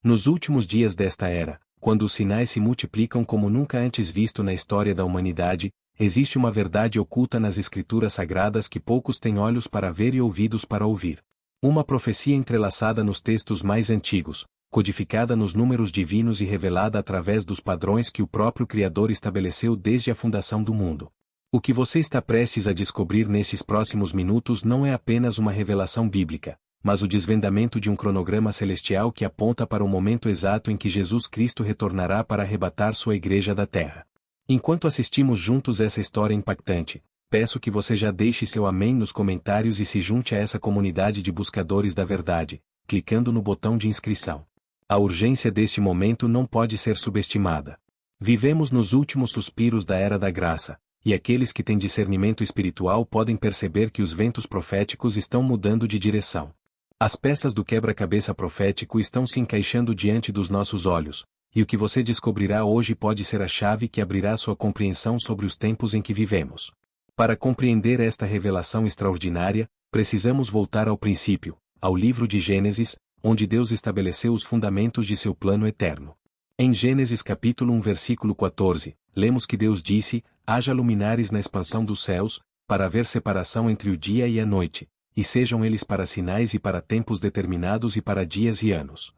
Nos últimos dias desta era, quando os sinais se multiplicam como nunca antes visto na história da humanidade, existe uma verdade oculta nas Escrituras Sagradas que poucos têm olhos para ver e ouvidos para ouvir. Uma profecia entrelaçada nos textos mais antigos, codificada nos números divinos e revelada através dos padrões que o próprio Criador estabeleceu desde a fundação do mundo. O que você está prestes a descobrir nestes próximos minutos não é apenas uma revelação bíblica, mas o desvendamento de um cronograma celestial que aponta para o momento exato em que Jesus Cristo retornará para arrebatar sua igreja da terra. Enquanto assistimos juntos essa história impactante, peço que você já deixe seu amém nos comentários e se junte a essa comunidade de buscadores da verdade, clicando no botão de inscrição. A urgência deste momento não pode ser subestimada. Vivemos nos últimos suspiros da Era da Graça, e aqueles que têm discernimento espiritual podem perceber que os ventos proféticos estão mudando de direção. As peças do quebra-cabeça profético estão se encaixando diante dos nossos olhos, e o que você descobrirá hoje pode ser a chave que abrirá sua compreensão sobre os tempos em que vivemos. Para compreender esta revelação extraordinária, precisamos voltar ao princípio, ao livro de Gênesis, onde Deus estabeleceu os fundamentos de seu plano eterno. Em Gênesis capítulo 1 versículo 14, lemos que Deus disse: haja luminares na expansão dos céus, para haver separação entre o dia e a noite, e sejam eles para sinais e para tempos determinados e para dias e anos.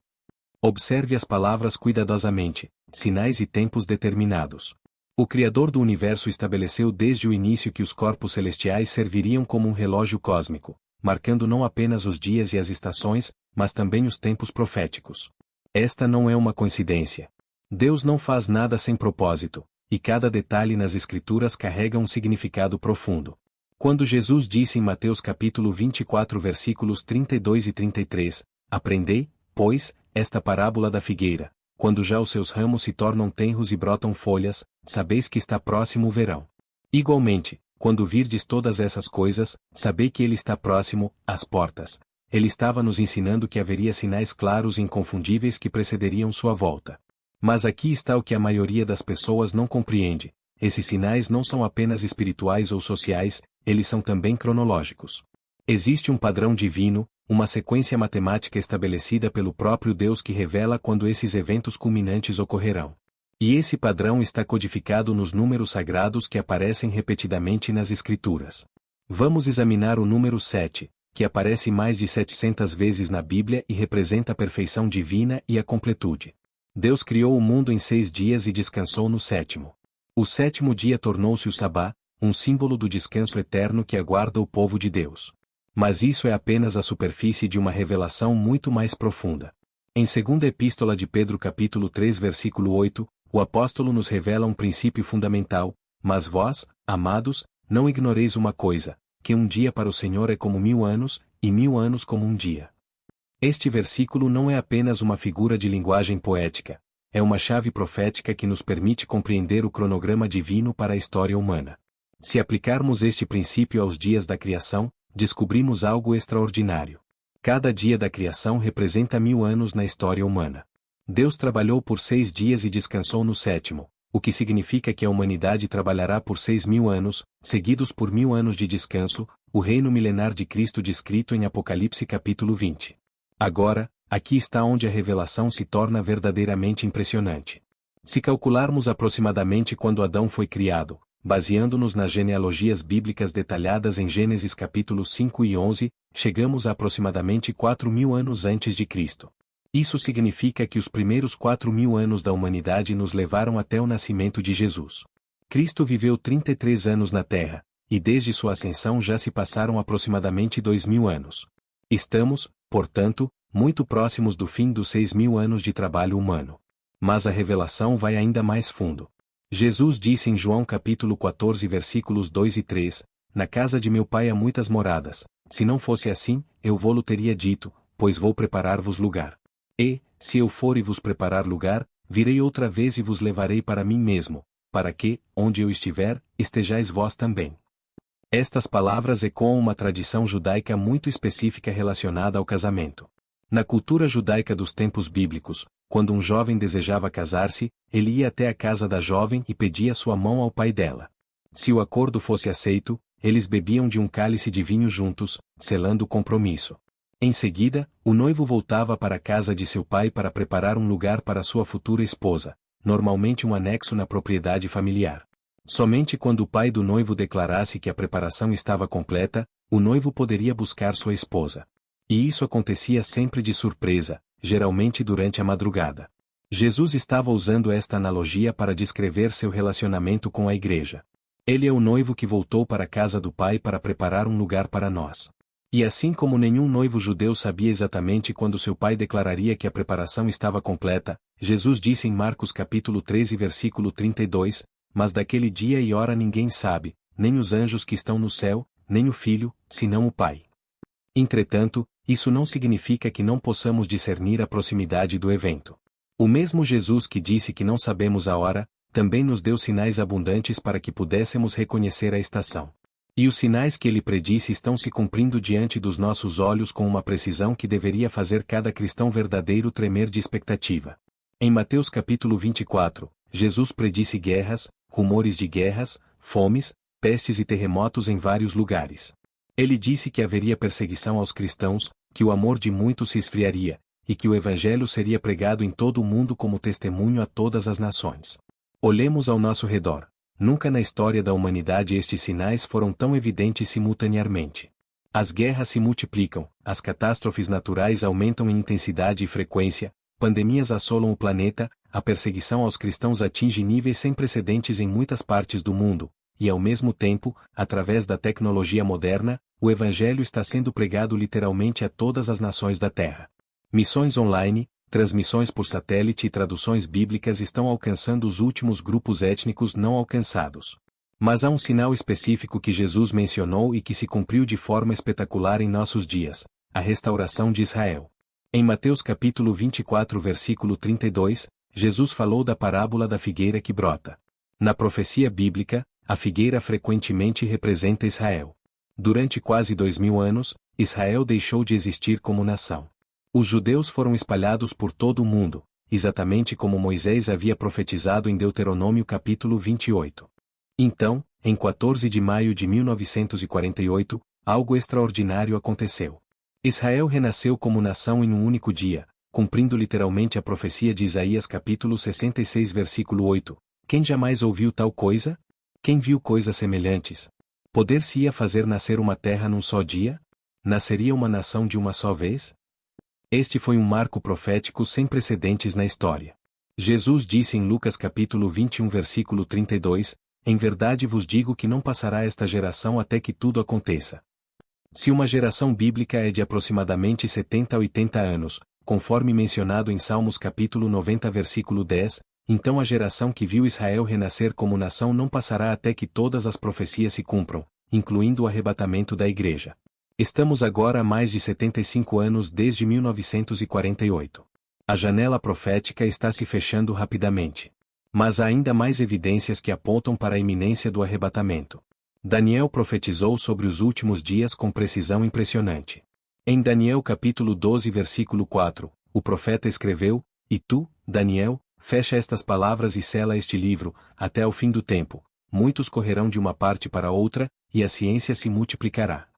Observe as palavras cuidadosamente: sinais e tempos determinados. O Criador do universo estabeleceu desde o início que os corpos celestiais serviriam como um relógio cósmico, marcando não apenas os dias e as estações, mas também os tempos proféticos. Esta não é uma coincidência. Deus não faz nada sem propósito, e cada detalhe nas Escrituras carrega um significado profundo. Quando Jesus disse em Mateus capítulo 24 versículos 32 e 33, aprendei, pois, esta parábola da figueira, quando já os seus ramos se tornam tenros e brotam folhas, sabeis que está próximo o verão. Igualmente, quando virdes todas essas coisas, sabei que ele está próximo, às portas. Ele estava nos ensinando que haveria sinais claros e inconfundíveis que precederiam sua volta. Mas aqui está o que a maioria das pessoas não compreende: esses sinais não são apenas espirituais ou sociais, eles são também cronológicos. Existe um padrão divino, uma sequência matemática estabelecida pelo próprio Deus que revela quando esses eventos culminantes ocorrerão. E esse padrão está codificado nos números sagrados que aparecem repetidamente nas Escrituras. Vamos examinar o número 7, que aparece mais de 700 vezes na Bíblia e representa a perfeição divina e a completude. Deus criou o mundo em 6 dias e descansou no 7º. O 7º dia tornou-se o Sabá, um símbolo do descanso eterno que aguarda o povo de Deus. Mas isso é apenas a superfície de uma revelação muito mais profunda. Em 2ª Epístola de Pedro capítulo 3 versículo 8, o apóstolo nos revela um princípio fundamental: mas vós, amados, não ignoreis uma coisa, que um dia para o Senhor é como 1000 anos, e 1000 anos como um dia. Este versículo não é apenas uma figura de linguagem poética, é uma chave profética que nos permite compreender o cronograma divino para a história humana. Se aplicarmos este princípio aos dias da criação, descobrimos algo extraordinário. Cada dia da criação representa 1000 anos na história humana. Deus trabalhou por 6 dias e descansou no 7º, o que significa que a humanidade trabalhará por 6.000 anos, seguidos por 1000 anos de descanso, o reino milenar de Cristo descrito em Apocalipse capítulo 20. Agora, aqui está onde a revelação se torna verdadeiramente impressionante. Se calcularmos aproximadamente quando Adão foi criado, baseando-nos nas genealogias bíblicas detalhadas em Gênesis capítulos 5 e 11, chegamos a aproximadamente 4.000 anos antes de Cristo. Isso significa que os primeiros 4.000 anos da humanidade nos levaram até o nascimento de Jesus. Cristo viveu 33 anos na Terra, e desde sua ascensão já se passaram aproximadamente 2.000 anos. Estamos, portanto, muito próximos do fim dos 6.000 anos de trabalho humano. Mas a revelação vai ainda mais fundo. Jesus disse em João capítulo 14 versículos 2 e 3, na casa de meu pai há muitas moradas, se não fosse assim, eu vô-lo teria dito, pois vou preparar-vos lugar. E, se eu for e vos preparar lugar, virei outra vez e vos levarei para mim mesmo, para que, onde eu estiver, estejais vós também. Estas palavras ecoam uma tradição judaica muito específica relacionada ao casamento. Na cultura judaica dos tempos bíblicos, quando um jovem desejava casar-se, ele ia até a casa da jovem e pedia sua mão ao pai dela. Se o acordo fosse aceito, eles bebiam de um cálice de vinho juntos, selando o compromisso. Em seguida, o noivo voltava para a casa de seu pai para preparar um lugar para sua futura esposa, normalmente um anexo na propriedade familiar. Somente quando o pai do noivo declarasse que a preparação estava completa, o noivo poderia buscar sua esposa. E isso acontecia sempre de surpresa, geralmente durante a madrugada. Jesus estava usando esta analogia para descrever seu relacionamento com a igreja. Ele é o noivo que voltou para a casa do pai para preparar um lugar para nós. E assim como nenhum noivo judeu sabia exatamente quando seu pai declararia que a preparação estava completa, Jesus disse em Marcos capítulo 13 versículo 32, mas daquele dia e hora ninguém sabe, nem os anjos que estão no céu, nem o Filho, senão o Pai. Entretanto, isso não significa que não possamos discernir a proximidade do evento. O mesmo Jesus que disse que não sabemos a hora, também nos deu sinais abundantes para que pudéssemos reconhecer a estação. E os sinais que ele predisse estão se cumprindo diante dos nossos olhos com uma precisão que deveria fazer cada cristão verdadeiro tremer de expectativa. Em Mateus capítulo 24, Jesus predisse guerras, rumores de guerras, fomes, pestes e terremotos em vários lugares. Ele disse que haveria perseguição aos cristãos, que o amor de muitos se esfriaria, e que o evangelho seria pregado em todo o mundo como testemunho a todas as nações. Olhemos ao nosso redor. Nunca na história da humanidade estes sinais foram tão evidentes simultaneamente. As guerras se multiplicam, as catástrofes naturais aumentam em intensidade e frequência, pandemias assolam o planeta, a perseguição aos cristãos atinge níveis sem precedentes em muitas partes do mundo, e ao mesmo tempo, através da tecnologia moderna, o evangelho está sendo pregado literalmente a todas as nações da Terra. Missões online, transmissões por satélite e traduções bíblicas estão alcançando os últimos grupos étnicos não alcançados. Mas há um sinal específico que Jesus mencionou e que se cumpriu de forma espetacular em nossos dias: a restauração de Israel. Em Mateus capítulo 24 versículo 32, Jesus falou da parábola da figueira que brota. Na profecia bíblica, a figueira frequentemente representa Israel. Durante quase 2000 anos, Israel deixou de existir como nação. Os judeus foram espalhados por todo o mundo, exatamente como Moisés havia profetizado em Deuteronômio capítulo 28. Então, em 14 de maio de 1948, algo extraordinário aconteceu. Israel renasceu como nação em um único dia, cumprindo literalmente a profecia de Isaías capítulo 66 versículo 8. Quem jamais ouviu tal coisa? Quem viu coisas semelhantes? Poder-se-ia fazer nascer uma terra num só dia? Nasceria uma nação de uma só vez? Este foi um marco profético sem precedentes na história. Jesus disse em Lucas capítulo 21 versículo 32, em verdade vos digo que não passará esta geração até que tudo aconteça. Se uma geração bíblica é de aproximadamente 70 a 80 anos, conforme mencionado em Salmos capítulo 90 versículo 10, então a geração que viu Israel renascer como nação não passará até que todas as profecias se cumpram, incluindo o arrebatamento da igreja. Estamos agora há mais de 75 anos desde 1948. A janela profética está se fechando rapidamente. Mas há ainda mais evidências que apontam para a iminência do arrebatamento. Daniel profetizou sobre os últimos dias com precisão impressionante. Em Daniel capítulo 12 versículo 4, o profeta escreveu: E tu, Daniel, fecha estas palavras e sela este livro, até ao fim do tempo. Muitos correrão de uma parte para outra, e a ciência se multiplicará.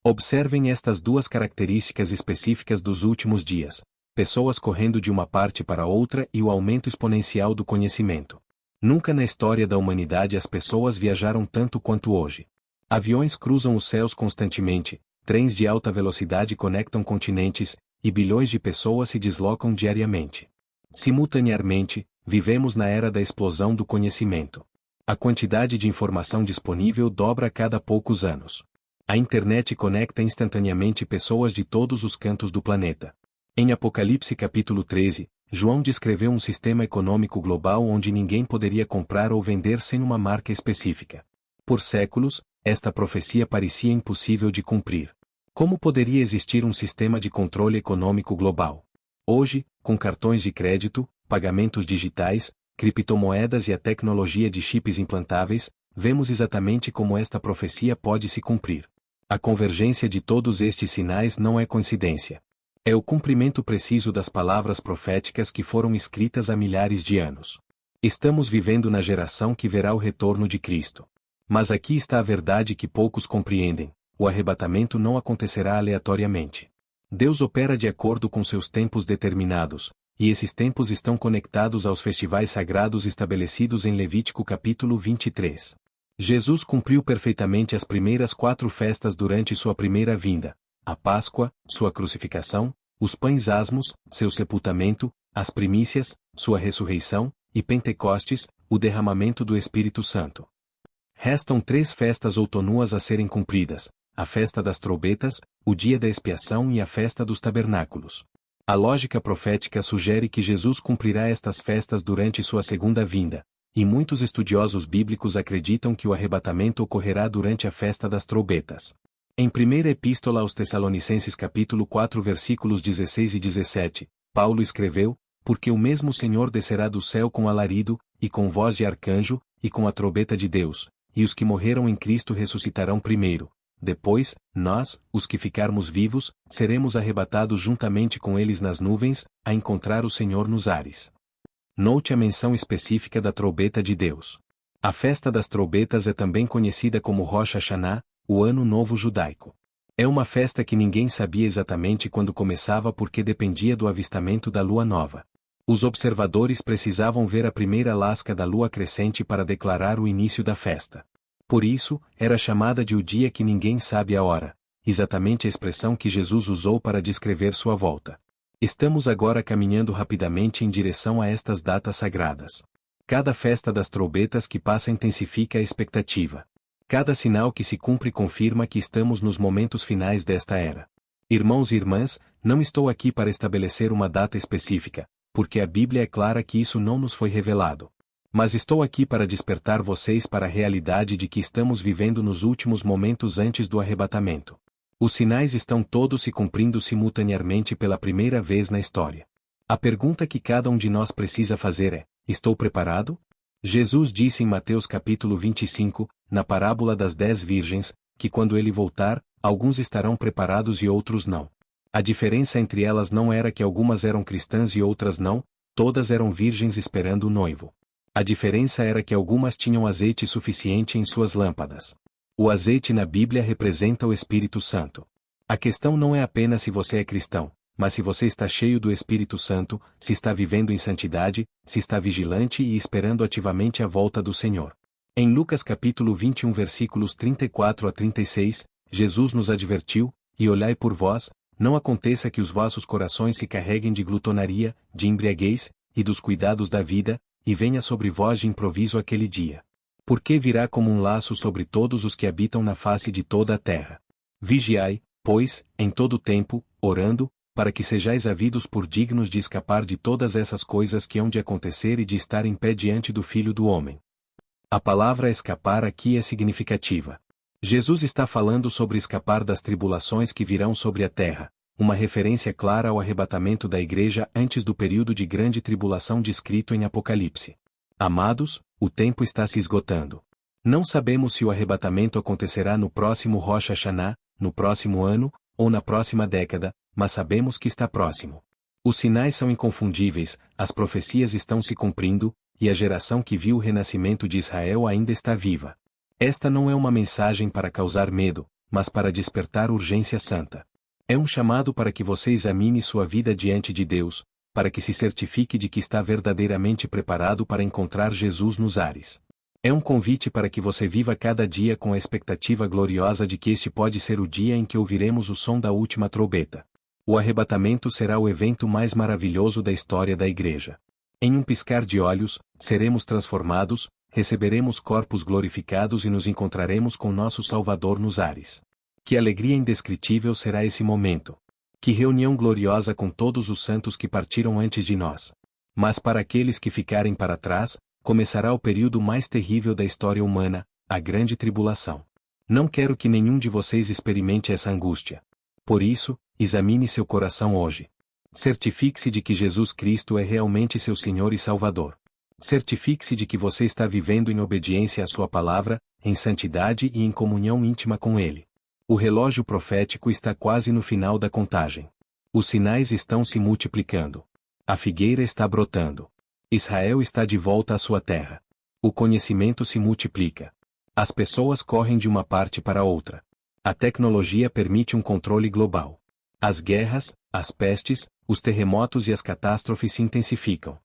Observem estas duas características específicas dos últimos dias: pessoas correndo de uma parte para outra e o aumento exponencial do conhecimento. Nunca na história da humanidade as pessoas viajaram tanto quanto hoje. Aviões cruzam os céus constantemente, trens de alta velocidade conectam continentes, e bilhões de pessoas se deslocam diariamente. Simultaneamente, vivemos na era da explosão do conhecimento. A quantidade de informação disponível dobra a cada poucos anos. A internet conecta instantaneamente pessoas de todos os cantos do planeta. Em Apocalipse capítulo 13, João descreveu um sistema econômico global onde ninguém poderia comprar ou vender sem uma marca específica. Por séculos, esta profecia parecia impossível de cumprir. Como poderia existir um sistema de controle econômico global? Hoje, com cartões de crédito, pagamentos digitais, criptomoedas e a tecnologia de chips implantáveis, vemos exatamente como esta profecia pode se cumprir. A convergência de todos estes sinais não é coincidência. É o cumprimento preciso das palavras proféticas que foram escritas há milhares de anos. Estamos vivendo na geração que verá o retorno de Cristo. Mas aqui está a verdade que poucos compreendem: o arrebatamento não acontecerá aleatoriamente. Deus opera de acordo com seus tempos determinados, e esses tempos estão conectados aos festivais sagrados estabelecidos em Levítico capítulo 23. Jesus cumpriu perfeitamente as primeiras 4 festas durante sua primeira vinda: a Páscoa, sua crucificação, os pães asmos, seu sepultamento, as primícias, sua ressurreição, e Pentecostes, o derramamento do Espírito Santo. Restam 3 festas outonuas a serem cumpridas: a festa das trombetas, o dia da expiação e a festa dos tabernáculos. A lógica profética sugere que Jesus cumprirá estas festas durante sua segunda vinda, e muitos estudiosos bíblicos acreditam que o arrebatamento ocorrerá durante a festa das trombetas. Em 1ª Epístola aos Tessalonicenses capítulo 4 versículos 16 e 17, Paulo escreveu: porque o mesmo Senhor descerá do céu com alarido, e com voz de arcanjo, e com a trombeta de Deus, e os que morreram em Cristo ressuscitarão primeiro. Depois, nós, os que ficarmos vivos, seremos arrebatados juntamente com eles nas nuvens, a encontrar o Senhor nos ares. Note a menção específica da trombeta de Deus. A festa das trombetas é também conhecida como Rosh Hashanah, o Ano Novo Judaico. É uma festa que ninguém sabia exatamente quando começava porque dependia do avistamento da lua nova. Os observadores precisavam ver a primeira lasca da lua crescente para declarar o início da festa. Por isso, era chamada de o dia que ninguém sabe a hora, exatamente a expressão que Jesus usou para descrever sua volta. Estamos agora caminhando rapidamente em direção a estas datas sagradas. Cada festa das trombetas que passa intensifica a expectativa. Cada sinal que se cumpre confirma que estamos nos momentos finais desta era. Irmãos e irmãs, não estou aqui para estabelecer uma data específica, porque a Bíblia é clara que isso não nos foi revelado. Mas estou aqui para despertar vocês para a realidade de que estamos vivendo nos últimos momentos antes do arrebatamento. Os sinais estão todos se cumprindo simultaneamente pela primeira vez na história. A pergunta que cada um de nós precisa fazer é: estou preparado? Jesus disse em Mateus capítulo 25, na parábola das 10 virgens, que quando ele voltar, alguns estarão preparados e outros não. A diferença entre elas não era que algumas eram cristãs e outras não, todas eram virgens esperando o noivo. A diferença era que algumas tinham azeite suficiente em suas lâmpadas. O azeite na Bíblia representa o Espírito Santo. A questão não é apenas se você é cristão, mas se você está cheio do Espírito Santo, se está vivendo em santidade, se está vigilante e esperando ativamente a volta do Senhor. Em Lucas capítulo 21 versículos 34 a 36, Jesus nos advertiu: e olhai por vós, não aconteça que os vossos corações se carreguem de glutonaria, de embriaguez, e dos cuidados da vida, e venha sobre vós de improviso aquele dia. Porque virá como um laço sobre todos os que habitam na face de toda a terra. Vigiai, pois, em todo o tempo, orando, para que sejais havidos por dignos de escapar de todas essas coisas que hão de acontecer e de estar em pé diante do Filho do Homem. A palavra escapar aqui é significativa. Jesus está falando sobre escapar das tribulações que virão sobre a terra, uma referência clara ao arrebatamento da igreja antes do período de grande tribulação descrito em Apocalipse. Amados, o tempo está se esgotando. Não sabemos se o arrebatamento acontecerá no próximo Rosh Hashanah, no próximo ano, ou na próxima década, mas sabemos que está próximo. Os sinais são inconfundíveis, as profecias estão se cumprindo, e a geração que viu o renascimento de Israel ainda está viva. Esta não é uma mensagem para causar medo, mas para despertar urgência santa. É um chamado para que você examine sua vida diante de Deus, para que se certifique de que está verdadeiramente preparado para encontrar Jesus nos ares. É um convite para que você viva cada dia com a expectativa gloriosa de que este pode ser o dia em que ouviremos o som da última trombeta. O arrebatamento será o evento mais maravilhoso da história da Igreja. Em um piscar de olhos, seremos transformados, receberemos corpos glorificados e nos encontraremos com nosso Salvador nos ares. Que alegria indescritível será esse momento! Que reunião gloriosa com todos os santos que partiram antes de nós! Mas para aqueles que ficarem para trás, começará o período mais terrível da história humana, a Grande Tribulação. Não quero que nenhum de vocês experimente essa angústia. Por isso, examine seu coração hoje. Certifique-se de que Jesus Cristo é realmente seu Senhor e Salvador. Certifique-se de que você está vivendo em obediência à sua palavra, em santidade e em comunhão íntima com Ele. O relógio profético está quase no final da contagem. Os sinais estão se multiplicando. A figueira está brotando. Israel está de volta à sua terra. O conhecimento se multiplica. As pessoas correm de uma parte para outra. A tecnologia permite um controle global. As guerras, as pestes, os terremotos e as catástrofes se intensificam.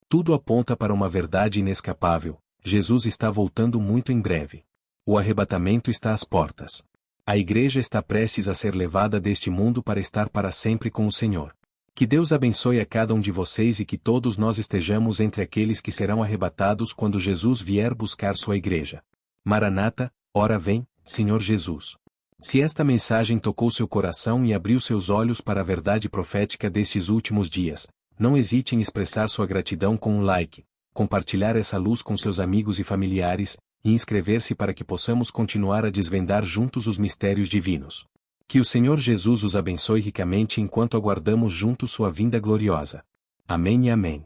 Tudo aponta para uma verdade inescapável: Jesus está voltando muito em breve. O arrebatamento está às portas. A igreja está prestes a ser levada deste mundo para estar para sempre com o Senhor. Que Deus abençoe a cada um de vocês e que todos nós estejamos entre aqueles que serão arrebatados quando Jesus vier buscar sua igreja. Maranata, ora vem, Senhor Jesus. Se esta mensagem tocou seu coração e abriu seus olhos para a verdade profética destes últimos dias, não hesite em expressar sua gratidão com um like, compartilhar essa luz com seus amigos e familiares, e inscrever-se para que possamos continuar a desvendar juntos os mistérios divinos. Que o Senhor Jesus os abençoe ricamente enquanto aguardamos juntos sua vinda gloriosa. Amém e amém.